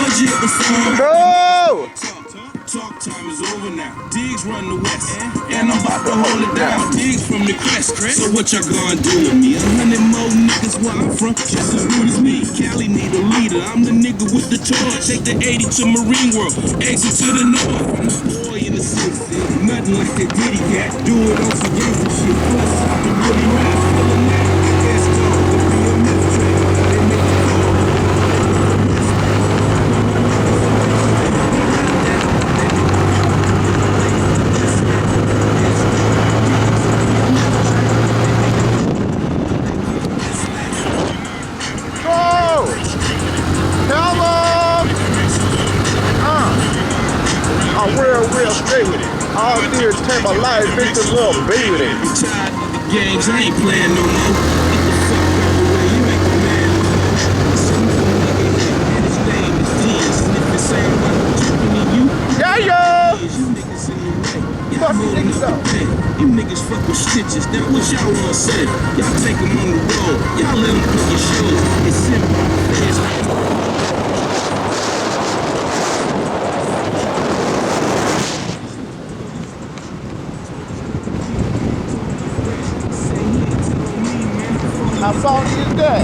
budget before. Go! Talk time is over now. Diggs run the West, and I'm about to hold it down. Diggs from the crest. So what y'all gonna do with me? 100 more niggas where I'm from, just as good as me. Cali need a leader. I'm the nigga with the torch. Take the 80 to Marine World, exit to the north. I'm the boy in the city. Nothing like that Diddy cat. Do it on some gangster shit. Plus, I can really rap. Feeling that. Let's go. To be a myth track. They make it call. Real straight with it. All I do is turn my life into a little baby with it. I'm tired of the games, I ain't playing no more. Get the fuck out the way, you make a man no more. Some nigga here, and his name is Diaz. And if it say I'm not jumping in you, yeah, yo! You niggas in the way. Fuck you niggas up. You niggas fuck with stitches, that's what y'all wanna say. Y'all take them on the road, y'all let them put your shows. It's simple, it's how salty is that?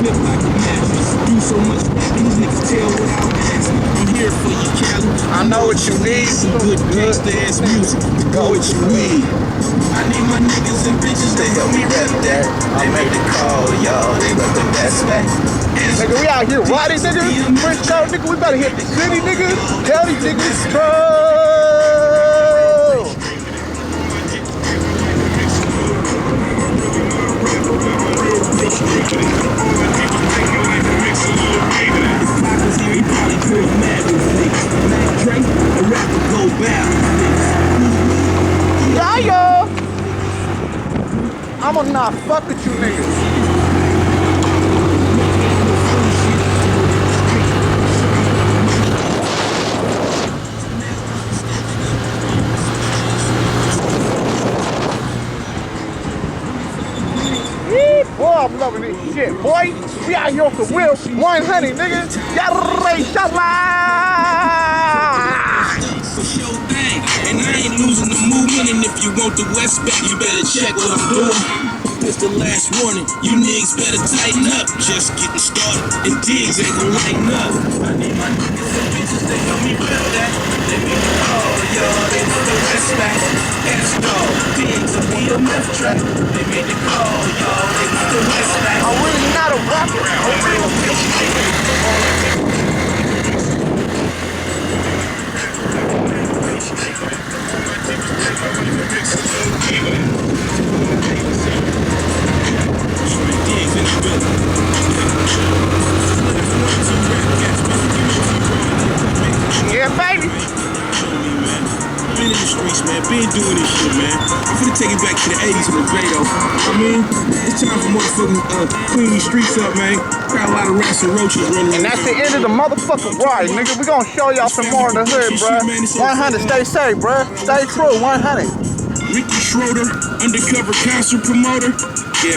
Flip like a mattress. Do so much rapping, these niggas tell without asking. I'm here for you, Cali. I know what you need. Some good gangsta ass music to go with you need. I need my niggas and bitches to help me rep that. I made the call, y'all. They got the best back. Nigga, we out here riding, nigga. French town, nigga. We better hit the city, nigga. Tell these niggas, bro. Yeah, yo! I'ma not fuck with you niggas. Boy, I'm loving this shit, boy. We out here off the wheel, 100, nigga. Yalla, shala. And I ain't losing the movement. And if you want the West back, you better check what I'm doing. It's the last warning. You niggas better tighten up. Just getting started, and Diggs ain't gon' lighten up. I need my niggas and bitches, they help me rep that. They make me call, y'all. They know the West back. Let's go. Diggs will be a meth track. They made the call, y'all. They know the West back. I'm really not a rapper. I'm real bitch. Yeah, baby. Been in the streets, man. Been doing this shit, man. I'm finna take it back to the 80s with Beto. I mean, it's time for motherfucking clean these streets up, man. Got a lot of rats and roaches running. And that's the end of the motherfucking ride, nigga. We gonna show y'all some more in the hood, bruh. 100, stay safe, bruh. Stay true, 100. Ricky Schroeder, undercover concert promoter.